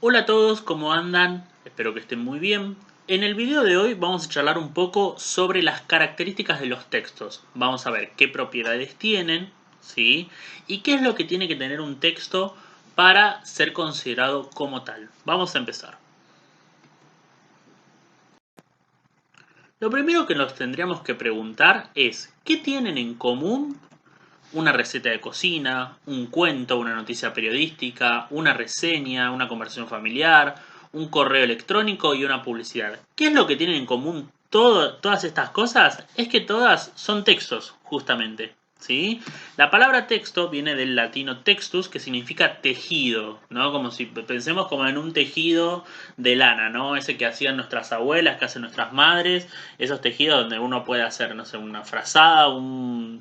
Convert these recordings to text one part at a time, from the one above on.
Hola a todos, ¿cómo andan? Espero que estén muy bien. En el video de hoy vamos a charlar un poco sobre las características de los textos. Vamos a ver qué propiedades tienen, ¿sí? Y qué es lo que tiene que tener un texto para ser considerado como tal. Vamos a empezar. Lo primero que nos tendríamos que preguntar es, ¿qué tienen en común una receta de cocina, un cuento, una noticia periodística, una reseña, una conversación familiar, un correo electrónico y una publicidad? ¿Qué es lo que tienen en común todas estas cosas? Es que todas son textos, justamente. ¿Sí? La palabra texto viene del latino textus, que significa tejido, ¿no? Como si pensemos como en un tejido de lana, ¿no? Ese que hacían nuestras abuelas, que hacen nuestras madres, esos tejidos donde uno puede hacer, no sé, una frazada, un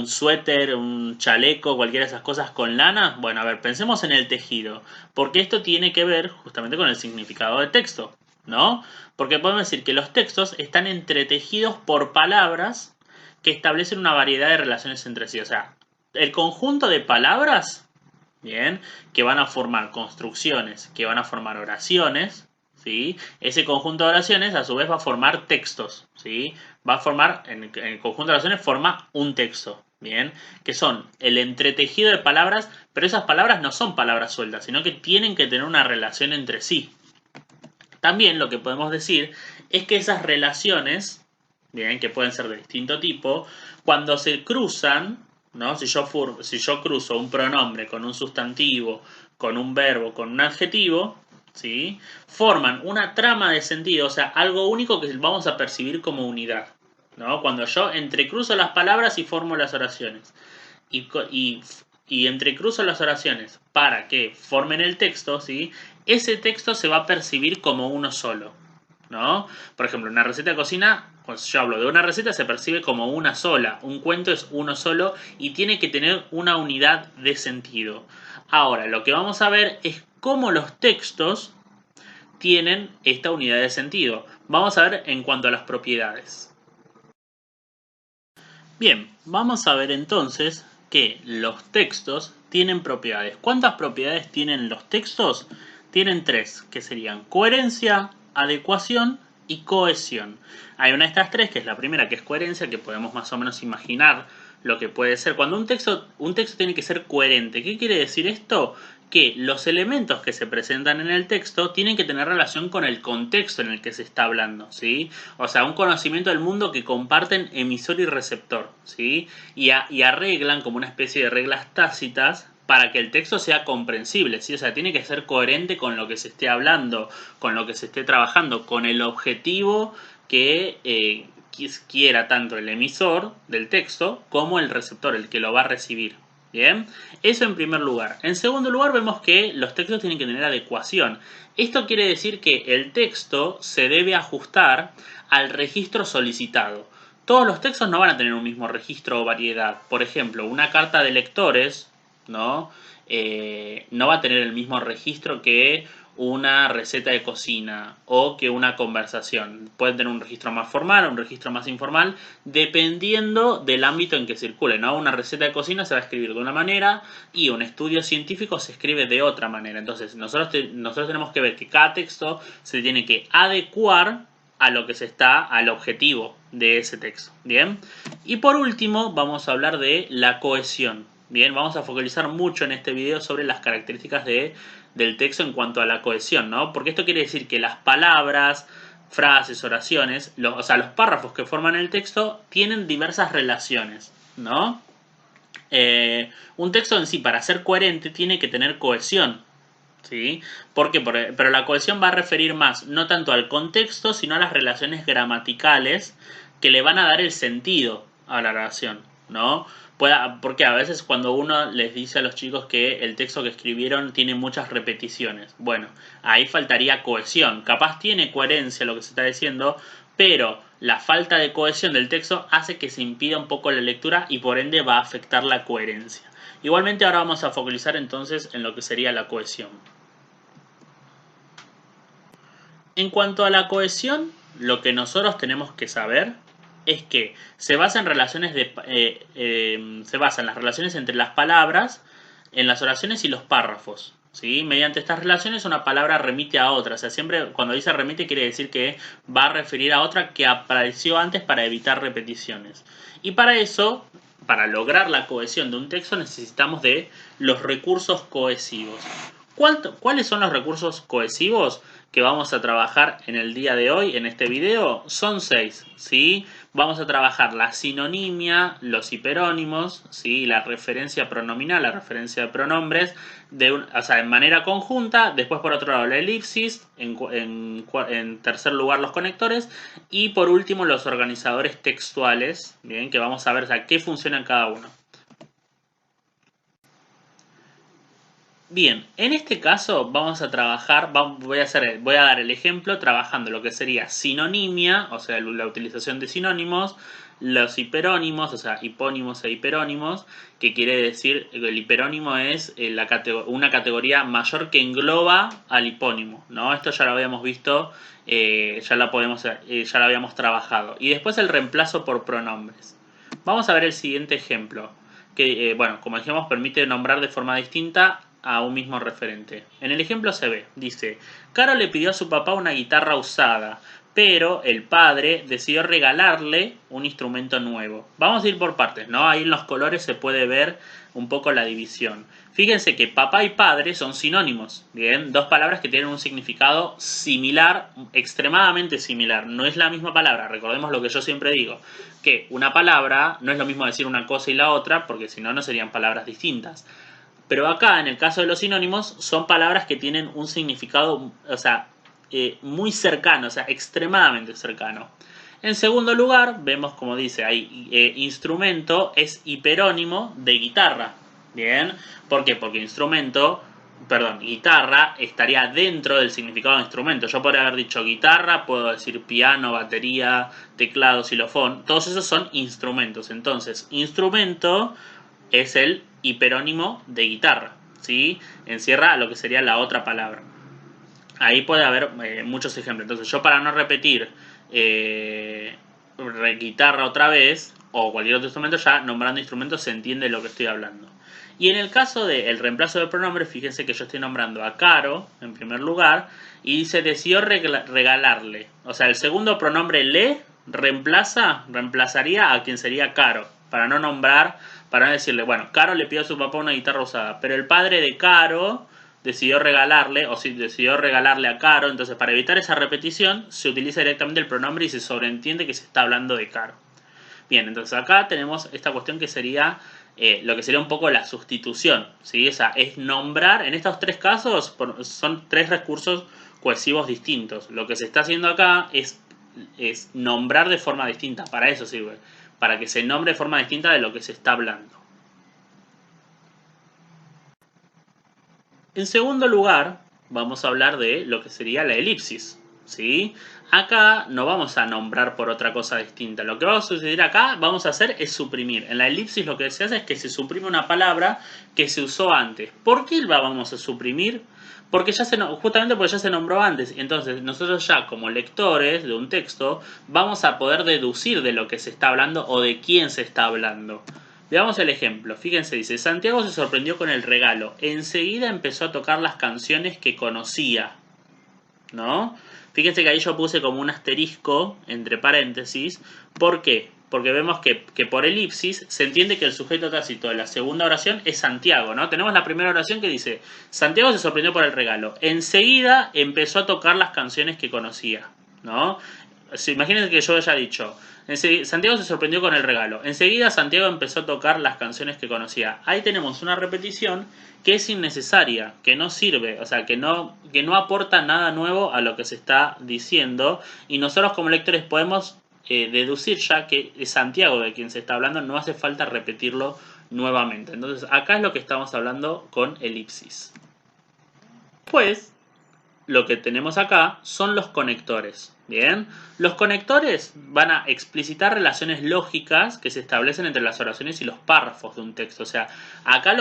suéter, un chaleco, cualquiera de esas cosas con lana. Bueno, a ver, pensemos en el tejido, porque esto tiene que ver justamente con el significado de texto, ¿no? Porque podemos decir que los textos están entretejidos por palabras que establecen una variedad de relaciones entre sí. O sea, el conjunto de palabras, bien, que van a formar construcciones, que van a formar oraciones, ¿sí? Ese conjunto de oraciones a su vez va a formar textos, ¿sí? Va a formar, en el conjunto de oraciones forma un texto, ¿bien? Que son el entretejido de palabras, pero esas palabras no son palabras sueltas, sino que tienen que tener una relación entre sí. También lo que podemos decir es que esas relaciones, bien, que pueden ser de distinto tipo, cuando se cruzan, ¿no? Si yo cruzo un pronombre con un sustantivo, con un verbo, con un adjetivo, ¿sí? Forman una trama de sentido, o sea, algo único que vamos a percibir como unidad, ¿no? Cuando yo entrecruzo las palabras y formo las oraciones y, y entrecruzo las oraciones para que formen el texto, ¿sí? Ese texto se va a percibir como uno solo, ¿no? Por ejemplo, una receta de cocina, cuando yo hablo de una receta, se percibe como una sola. Un cuento es uno solo y tiene que tener una unidad de sentido. Ahora, lo que vamos a ver es cómo los textos tienen esta unidad de sentido. Vamos a ver en cuanto a las propiedades. Bien, vamos a ver entonces que los textos tienen propiedades. ¿Cuántas propiedades tienen los textos? Tienen tres, que serían coherencia, adecuación y cohesión. Hay una de estas tres, que es la primera, que es coherencia, que podemos más o menos imaginar lo que puede ser. Cuando un texto tiene que ser coherente, ¿qué quiere decir esto? Que los elementos que se presentan en el texto tienen que tener relación con el contexto en el que se está hablando, ¿sí? O sea, un conocimiento del mundo que comparten emisor y receptor, ¿sí? Y arreglan como una especie de reglas tácitas para que el texto sea comprensible, ¿sí? O sea, tiene que ser coherente con lo que se esté hablando, con lo que se esté trabajando, con el objetivo que quiera tanto el emisor del texto como el receptor, el que lo va a recibir. Bien, eso en primer lugar. En segundo lugar vemos que los textos tienen que tener adecuación. Esto quiere decir que el texto se debe ajustar al registro solicitado. Todos los textos no van a tener un mismo registro o variedad. Por ejemplo, una carta de lectores, ¿no? No va a tener el mismo registro que una receta de cocina o que una conversación. Pueden tener un registro más formal o un registro más informal, dependiendo del ámbito en que circule, ¿no? Una receta de cocina se va a escribir de una manera y un estudio científico se escribe de otra manera. Entonces, nosotros tenemos que ver que cada texto se tiene que adecuar a lo que al objetivo de ese texto. Bien. Y por último, vamos a hablar de la cohesión. Bien, vamos a focalizar mucho en este video sobre las características del texto en cuanto a la cohesión, ¿no? Porque esto quiere decir que las palabras, frases, oraciones, o sea, los párrafos que forman el texto tienen diversas relaciones, ¿no? Un texto en sí, para ser coherente, tiene que tener cohesión, ¿sí? ¿Por qué? Pero la cohesión va a referir más, no tanto al contexto, sino a las relaciones gramaticales que le van a dar el sentido a la oración, ¿no? Porque a veces cuando uno les dice a los chicos que el texto que escribieron tiene muchas repeticiones, bueno, ahí faltaría cohesión. Capaz tiene coherencia lo que se está diciendo, pero la falta de cohesión del texto hace que se impida un poco la lectura y por ende va a afectar la coherencia. Igualmente ahora vamos a focalizar entonces en lo que sería la cohesión. En cuanto a la cohesión, lo que nosotros tenemos que saber es que se basa en se basa en las relaciones entre las palabras, en las oraciones y los párrafos. ¿sí? Mediante estas relaciones una palabra remite a otra. O sea, siempre cuando dice remite quiere decir que va a referir a otra que apareció antes para evitar repeticiones. Y para eso, para lograr la cohesión de un texto necesitamos de los recursos cohesivos. ¿Cuáles son los recursos cohesivos que vamos a trabajar en el día de hoy, en este video? Son 6, ¿sí? Vamos a trabajar la sinonimia, los hiperónimos, ¿sí? La referencia pronominal, la referencia de pronombres, o sea, en manera conjunta. Después, por otro lado, la elipsis. En tercer lugar, los conectores. Y por último, los organizadores textuales, ¿bien? Que vamos a ver, o sea, qué funciona en cada uno. Bien, en este caso vamos a trabajar, voy a dar el ejemplo trabajando lo que sería sinonimia, o sea, la utilización de sinónimos, los hiperónimos, o sea, hipónimos e hiperónimos, que quiere decir, el hiperónimo es una categoría mayor que engloba al hipónimo, ¿no? Esto ya lo habíamos visto, ya lo habíamos trabajado. Y después el reemplazo por pronombres. Vamos a ver el siguiente ejemplo, que, bueno, como dijimos, permite nombrar de forma distinta a un mismo referente. En el ejemplo se ve, dice, Caro le pidió a su papá una guitarra usada, pero el padre decidió regalarle un instrumento nuevo. Vamos a ir por partes, ¿no? Ahí en los colores se puede ver un poco la división. Fíjense que papá y padre son sinónimos, ¿bien? Dos palabras que tienen un significado similar, extremadamente similar. No es la misma palabra, recordemos lo que yo siempre digo, que una palabra no es lo mismo decir una cosa y la otra, porque si no, no serían palabras distintas. Pero acá, en el caso de los sinónimos, son palabras que tienen un significado, o sea, muy cercano, o sea, extremadamente cercano. En segundo lugar, vemos como dice ahí, instrumento es hiperónimo de guitarra. ¿Bien? ¿Por qué? Porque guitarra estaría dentro del significado de instrumento. Yo podría haber dicho guitarra, puedo decir piano, batería, teclado, xilofón. Todos esos son instrumentos. Entonces, instrumento es el hiperónimo de guitarra, ¿sí? Encierra lo que sería la otra palabra. Ahí puede haber muchos ejemplos. Entonces yo, para no repetir guitarra otra vez o cualquier otro instrumento, ya nombrando instrumentos se entiende lo que estoy hablando. Y en el caso del reemplazo de pronombre, fíjense que yo estoy nombrando a Caro en primer lugar y se decidió regalarle. O sea, el segundo pronombre le reemplazaría a quien sería Caro, para no decirle, bueno, Caro le pidió a su papá una guitarra usada, pero el padre de Caro decidió regalarle a Caro. Entonces, para evitar esa repetición, se utiliza directamente el pronombre y se sobreentiende que se está hablando de Caro. Bien, entonces acá tenemos esta cuestión que sería lo que sería un poco la sustitución, ¿sí? O sea, es nombrar, en estos tres casos son tres recursos cohesivos distintos. Lo que se está haciendo acá es nombrar de forma distinta, para eso sirve, para que se nombre de forma distinta de lo que se está hablando. En segundo lugar, vamos a hablar de lo que sería la elipsis, ¿sí? Acá no vamos a nombrar por otra cosa distinta. Lo que va a suceder acá, vamos a hacer es suprimir. En la elipsis lo que se hace es que se suprime una palabra que se usó antes. ¿Por qué la vamos a suprimir? Porque justamente porque ya se nombró antes. Entonces nosotros ya como lectores de un texto vamos a poder deducir de lo que se está hablando o de quién se está hablando. Veamos el ejemplo. Fíjense, dice, Santiago se sorprendió con el regalo. Enseguida empezó a tocar las canciones que conocía, ¿no? Fíjense que ahí yo puse como un asterisco entre paréntesis. ¿Por qué? Porque vemos que por elipsis se entiende que el sujeto tácito de la segunda oración es Santiago, ¿no? Tenemos la primera oración que dice, Santiago se sorprendió por el regalo. Enseguida empezó a tocar las canciones que conocía, ¿no? Imagínense que yo haya dicho, Santiago se sorprendió con el regalo. Enseguida Santiago empezó a tocar las canciones que conocía. Ahí tenemos una repetición que es innecesaria, que no sirve, o sea, que no aporta nada nuevo a lo que se está diciendo. Y nosotros como lectores podemos deducir ya que es Santiago de quien se está hablando, no hace falta repetirlo nuevamente. Entonces acá es lo que estamos hablando con elipsis. Pues lo que tenemos acá son los conectores. Bien, los conectores van a explicitar relaciones lógicas que se establecen entre las oraciones y los párrafos de un texto. O sea, acá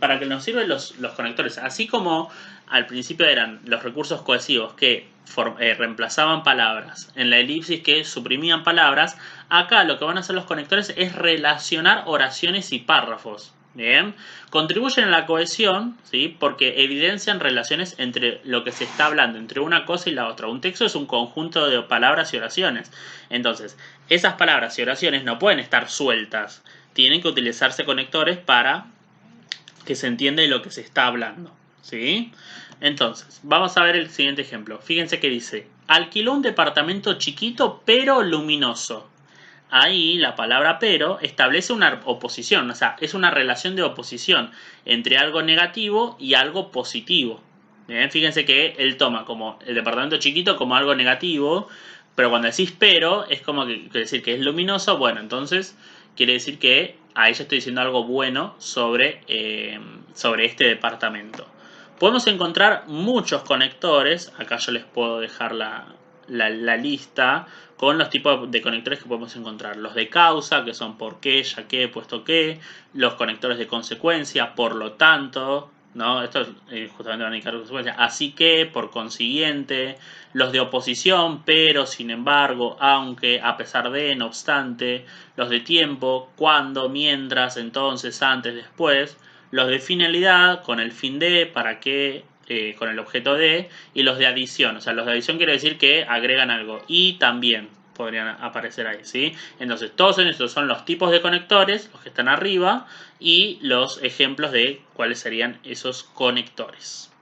para que nos sirven los conectores, así como al principio eran los recursos cohesivos que reemplazaban palabras, en la elipsis que suprimían palabras, acá lo que van a hacer los conectores es relacionar oraciones y párrafos. Bien, contribuyen a la cohesión, ¿sí? Porque evidencian relaciones entre lo que se está hablando, entre una cosa y la otra. Un texto es un conjunto de palabras y oraciones. Entonces, esas palabras y oraciones no pueden estar sueltas. Tienen que utilizarse conectores para que se entienda de lo que se está hablando, ¿sí? Entonces, vamos a ver el siguiente ejemplo. Fíjense que dice, alquiló un departamento chiquito pero luminoso. Ahí la palabra pero establece una oposición, o sea, es una relación de oposición entre algo negativo y algo positivo. Bien, fíjense que él toma como el departamento chiquito como algo negativo, pero cuando decís pero es como que decir que es luminoso, bueno, entonces quiere decir que ahí ya estoy diciendo algo bueno sobre este departamento. Podemos encontrar muchos conectores, acá yo les puedo dejar la lista con los tipos de conectores que podemos encontrar. Los de causa, que son por qué, ya que, puesto que. Los conectores de consecuencia, por lo tanto, ¿no? Esto justamente van a indicar consecuencia. Así que, por consiguiente. Los de oposición, pero, sin embargo, aunque, a pesar de, no obstante. Los de tiempo, cuando, mientras, entonces, antes, después. Los de finalidad, con el fin de, para qué, con el objeto de, y los de adición. O sea, los de adición quiere decir que agregan algo. Y también podrían aparecer ahí, ¿sí? Entonces, todos estos son los tipos de conectores, los que están arriba, y los ejemplos de cuáles serían esos conectores.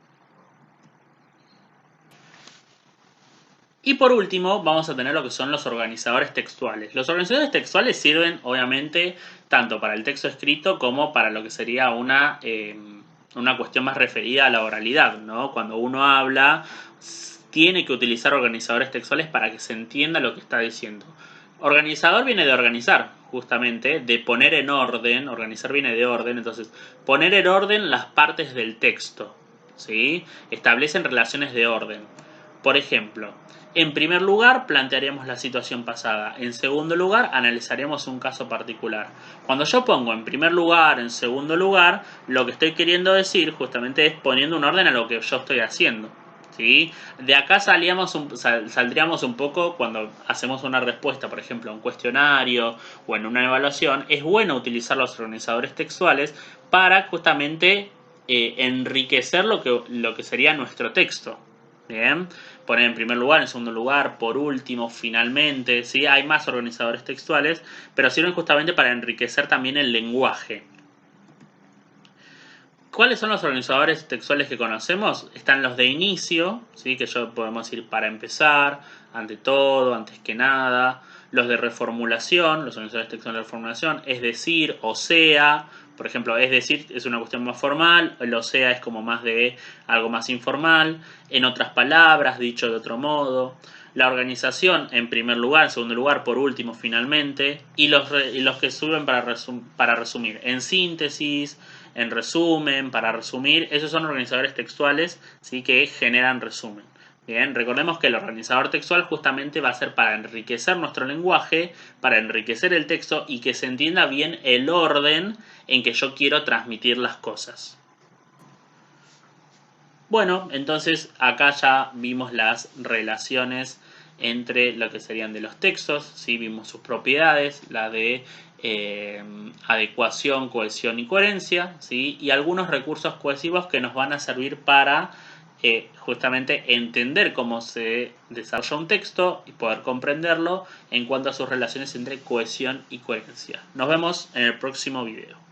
Y por último, vamos a tener lo que son los organizadores textuales. Los organizadores textuales sirven, obviamente, tanto para el texto escrito como para lo que sería una cuestión más referida a la oralidad, ¿no? Cuando uno habla, tiene que utilizar organizadores textuales para que se entienda lo que está diciendo. Organizador viene de organizar, justamente, de poner en orden. Organizar viene de orden, entonces, poner en orden las partes del texto, ¿sí? Establecen relaciones de orden. Por ejemplo, en primer lugar, plantearemos la situación pasada. En segundo lugar, analizaremos un caso particular. Cuando yo pongo en primer lugar, en segundo lugar, lo que estoy queriendo decir justamente es poniendo un orden a lo que yo estoy haciendo, ¿sí? De acá saldríamos un poco cuando hacemos una respuesta, por ejemplo, a un cuestionario o en una evaluación. Es bueno utilizar los organizadores textuales para justamente enriquecer lo que sería nuestro texto. Bien, poner en primer lugar, en segundo lugar, por último, finalmente, ¿sí? Hay más organizadores textuales, pero sirven justamente para enriquecer también el lenguaje. ¿Cuáles son los organizadores textuales que conocemos? Están los de inicio, ¿sí? Que yo podemos decir para empezar, ante todo, antes que nada. Los de reformulación, los organizadores textuales de reformulación, es decir, o sea. Por ejemplo, es decir, es una cuestión más formal, el o sea es como más de algo más informal. En otras palabras, dicho de otro modo. La organización, en primer lugar, en segundo lugar, por último, finalmente. Y los que sirven para resumir. En síntesis, en resumen, para resumir. Esos son organizadores textuales, ¿sí? Que generan resumen. Bien, recordemos que el organizador textual justamente va a ser para enriquecer nuestro lenguaje, para enriquecer el texto y que se entienda bien el orden en que yo quiero transmitir las cosas. Bueno, entonces acá ya vimos las relaciones entre lo que serían de los textos, ¿sí? Vimos sus propiedades, la de adecuación, cohesión y coherencia, ¿sí? Y algunos recursos cohesivos que nos van a servir para justamente entender cómo se desarrolla un texto y poder comprenderlo en cuanto a sus relaciones entre cohesión y coherencia. Nos vemos en el próximo video.